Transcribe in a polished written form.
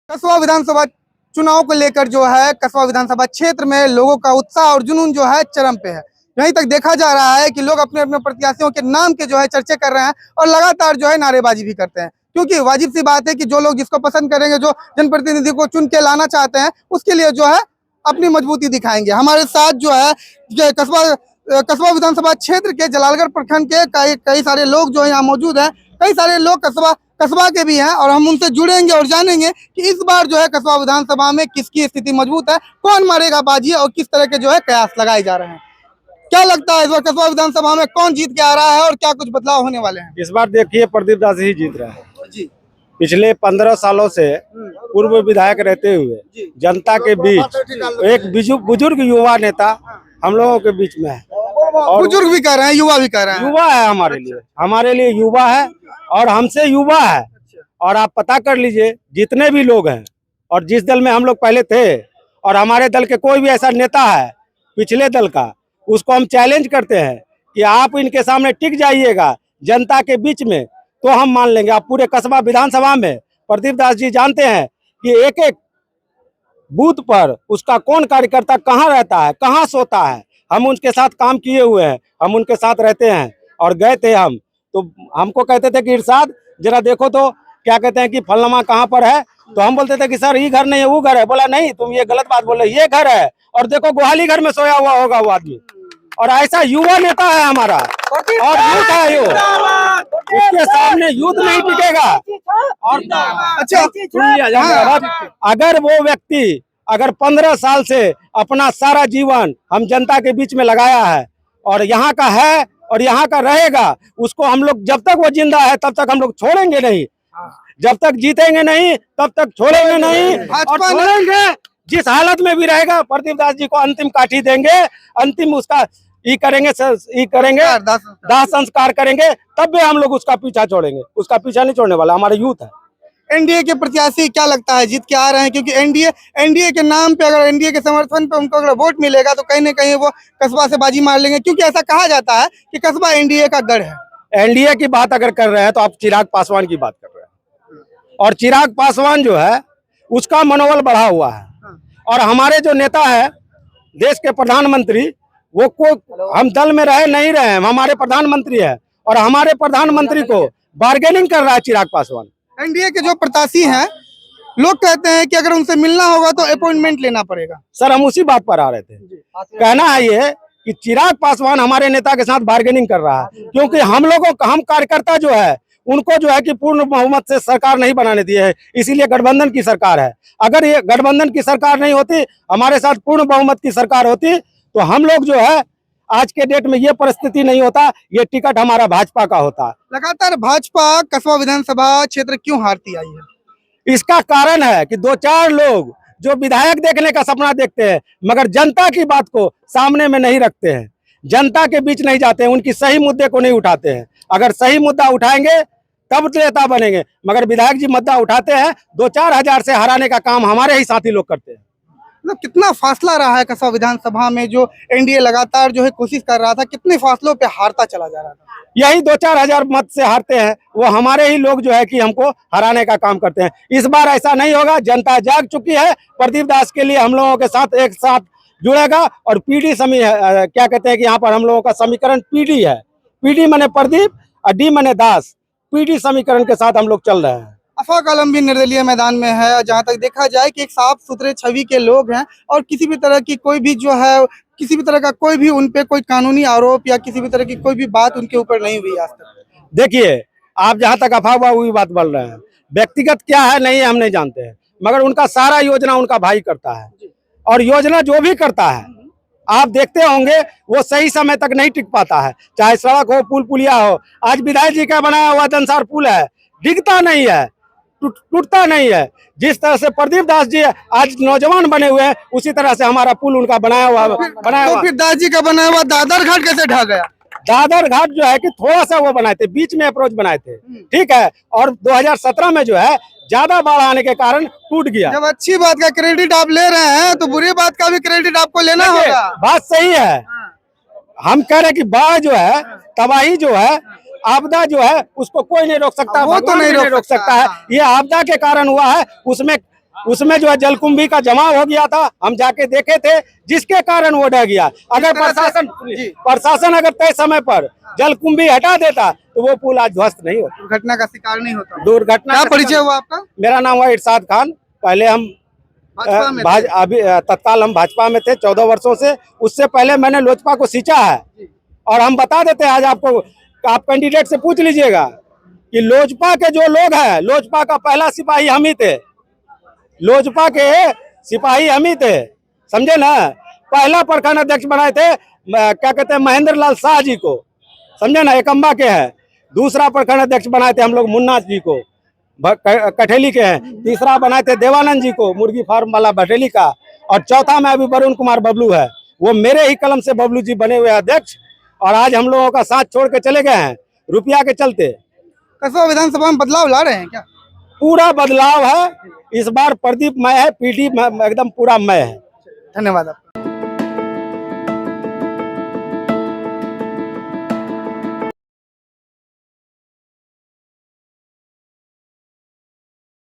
कसबा विधानसभा चुनाव को लेकर जो है कसबा विधानसभा क्षेत्र में लोगों का उत्साह और जुनून जो है चरम पे है। यहीं तक देखा जा रहा है कि लोग अपने अपने प्रत्याशियों के नाम के जो है चर्चे कर रहे हैं और लगातार जो है नारेबाजी भी करते हैं, क्योंकि वाजिब सी बात है कि जो लोग जिसको पसंद करेंगे, जो जनप्रतिनिधि को चुन के लाना चाहते हैं, उसके लिए जो है अपनी मजबूती दिखाएंगे। हमारे साथ जो है कसबा विधानसभा क्षेत्र के जलालगढ़ प्रखंड के कई सारे लोग जो है यहाँ मौजूद हैं। कई सारे लोग कसबा के भी हैं और हम उनसे जुड़ेंगे और जानेंगे कि इस बार जो है कसबा विधानसभा में किसकी स्थिति मजबूत है, कौन मारेगा बाजी और किस तरह के जो है कयास लगाए जा रहे हैं। क्या लगता है इस बार कसबा विधानसभा में कौन जीत के आ रहा है और क्या कुछ बदलाव होने वाले हैं? इस बार देखिए प्रदीप दास ही जीत रहा है जी। पिछले 15 सालों से पूर्व विधायक रहते हुए जनता के बीच एक बुजुर्ग युवा नेता हम लोगों के बीच में है। और बुजुर्ग भी कह रहे हैं, युवा भी कह रहे हैं। युवा है हमारे लिए युवा है और हमसे युवा है। और आप पता कर लीजिए जितने भी लोग हैं और जिस दल में हम लोग पहले थे और हमारे दल के कोई भी ऐसा नेता है पिछले दल का, उसको हम चैलेंज करते हैं कि आप इनके सामने टिक जाइएगा जनता के बीच में तो हम मान लेंगे। आप पूरे कसबा विधानसभा में प्रदीप दास जी जानते हैं कि एक एक बूथ पर उसका कौन कार्यकर्ता कहाँ रहता है, कहाँ सोता है। हम उनके साथ काम किए हुए हैं, हम उनके साथ रहते हैं और गए थे हम तो हमको कहते थे कि इरशाद जरा देखो तो क्या कहते हैं कि फलनमा कहाँ पर है, तो हम बोलते थे कि सर ये घर नहीं है वो घर है। बोला नहीं तुम ये गलत बात बोल रहे, ये घर है और देखो गोहाली घर में सोया हुआ होगा वो आदमी। और ऐसा युवा नेता है हमारा और यूथ है यो, उसके सामने यूथ नहीं टिकेगा। और अच्छा अगर वो व्यक्ति अगर 15 साल से अपना सारा जीवन हम जनता के बीच में लगाया है और यहाँ का है और यहाँ का रहेगा, उसको हम लोग जब तक वो जिंदा है तब तक हम लोग छोड़ेंगे नहीं, जब तक जीतेंगे नहीं तब तक छोड़ेंगे नहीं और छोड़ेंगे। जिस हालत में भी रहेगा प्रदीप दास जी को अंतिम काठी देंगे, अंतिम उसका दाह संस्कार करेंगे, तब भी हम लोग उसका पीछा छोड़ेंगे। उसका पीछा नहीं छोड़ने वाला हमारा यूथ है। एनडीए के प्रत्याशी क्या लगता है जीत के आ रहे हैं? क्योंकि एनडीए के नाम पे, अगर एनडीए के समर्थन पे उनको अगर वोट मिलेगा तो कहीं ना कहीं वो कसबा से बाजी मार लेंगे, क्योंकि ऐसा कहा जाता है कि कसबा एनडीए का गढ़ है। एनडीए की बात अगर कर रहे हैं तो आप चिराग पासवान की बात कर रहे हैं और चिराग पासवान जो है उसका मनोबल बढ़ा हुआ है। और हमारे जो नेता है देश के प्रधानमंत्री, वो को हम दल में रहे नहीं रहे, हमारे प्रधानमंत्री है और हमारे प्रधानमंत्री को बार्गेनिंग कर रहा है चिराग पासवान। एनडीए के जो प्रत्याशी हैं, लोग कहते हैं कि अगर उनसे मिलना होगा तो अपॉइंटमेंट लेना पड़ेगा। सर हम उसी बात पर आ रहे थे। कहना है ये कि चिराग पासवान हमारे नेता के साथ बार्गेनिंग कर रहा है, क्योंकि हम कार्यकर्ता जो है उनको जो है कि पूर्ण बहुमत से सरकार नहीं बनाने दी है, इसीलिए गठबंधन की सरकार है। अगर ये गठबंधन की सरकार नहीं होती, हमारे साथ पूर्ण बहुमत की सरकार होती, तो हम लोग जो है आज के डेट में ये परिस्थिति नहीं होता, ये टिकट हमारा भाजपा का होता। लगातार भाजपा कसबा विधानसभा क्षेत्र क्यों हारती आई है? इसका कारण है कि 2-4 लोग जो विधायक देखने का सपना देखते हैं मगर जनता की बात को सामने में नहीं रखते हैं, जनता के बीच नहीं जाते हैं, उनकी सही मुद्दे को नहीं उठाते हैं। अगर सही मुद्दा उठाएंगे तब नेता बनेंगे, मगर विधायक जी मुद्दा उठाते हैं, 2-4 हजार से हराने का काम हमारे ही साथी लोग करते हैं। मतलब कितना फासला रहा है कसबा विधानसभा में? जो एनडीए लगातार जो है कोशिश कर रहा था, कितने फासलों पे हारता चला जा रहा था? यही 2-4 हजार मत से हारते हैं, वो हमारे ही लोग जो है कि हमको हराने का काम करते हैं। इस बार ऐसा नहीं होगा, जनता जाग चुकी है। प्रदीप दास के लिए हम लोगों के साथ एक साथ जुड़ेगा और पीडी क्या कहते हैं कि यहाँ पर हम लोगों का समीकरण पीडी है। पीडी माने प्रदीप और डी माने दास, पीडी समीकरण के साथ हम लोग चल रहे हैं। अफाक आलम भी निर्दलीय मैदान में है। जहां तक देखा जाए कि एक साफ सुथरे छवि के लोग हैं और किसी भी तरह की कोई भी जो है, किसी भी तरह का कोई भी उनपे कोई कानूनी आरोप या किसी भी तरह की कोई भी बात उनके ऊपर नहीं हुई आज तक। देखिए आप जहां तक अफवाह हुई बात बोल रहे हैं, व्यक्तिगत क्या है नहीं हम नहीं जानते हैं, मगर उनका सारा योजना उनका भाई करता है और योजना जो भी करता है आप देखते होंगे वो सही समय तक नहीं टिक पाता है, चाहे सड़क हो, पुल पुलिया हो। आज विधायक जी का बनाया हुआ दंसार पुल है, दिखता नहीं है, टूटता नहीं है। जिस तरह से प्रदीप दास जी आज नौजवान बने हुए हैं, उसी तरह से हमारा पुल उनका बनाया हुआ तो फिर दास जी का बनाया हुआ दादर घाट कैसे ढह गया? दादर घाट जो है कि थोड़ा सा वो बनाए थे, बीच में अप्रोच बनाए थे, ठीक है, और 2017 में जो है ज्यादा बाढ़ आने के कारण टूट गया। जब अच्छी बात का क्रेडिट आप ले रहे हैं तो बुरी बात का भी क्रेडिट आपको लेना होगा। बात सही है, हम कह रहे हैं कि बाढ़ जो है, तबाही जो है, आपदा जो है, उसको कोई नहीं रोक सकता, वो तो नहीं रोक सकता है। ये आपदा के कारण हुआ है, उसमें उसमें जो है जलकुंभी का जमाव हो गया था, हम जाके देखे थे, जिसके कारण वो ढह गया। अगर प्रशासन अगर तय समय पर जलकुंभी हटा देता तो वो पुल आज ध्वस्त नहीं होता, दुर्घटना का शिकार नहीं होता। दुर्घटना। क्या परिचय हुआ आपका? मेरा नाम है इरशाद खान। पहले हम भाजपा में थे? अभी तत्काल हम भाजपा में थे 14 वर्षों से। उससे पहले मैंने लोजपा को सींचा है, और हम बता देते हैं आज आपको, आप कैंडिडेट से पूछ लीजिएगा कि लोजपा के जो लोग हैं, लोजपा का पहला सिपाही हम ही थे, लोजपा के सिपाही हम ही थे, समझे ना। पहला प्रखंड अध्यक्ष बनाए थे क्या कहते हैं महेंद्र लाल शाह जी को, समझे ना, एकम्बा के हैं। दूसरा प्रखंड अध्यक्ष बनाए थे हम लोग मुन्ना जी को, कठेली के हैं। तीसरा बनाए थे देवानंद जी को, मुर्गी फार्म वाला भटेली का। और चौथा में अभी वरुण कुमार बबलू है, वो मेरे ही कलम से बबलू जी बने हुए अध्यक्ष, और आज हम लोगों का साथ छोड़ के चले गए हैं रुपया के चलते। कसबा विधानसभा में बदलाव ला रहे हैं क्या? पूरा बदलाव है इस बार। प्रदीप मय है, पीडी एकदम पूरा मय है। धन्यवाद आपका।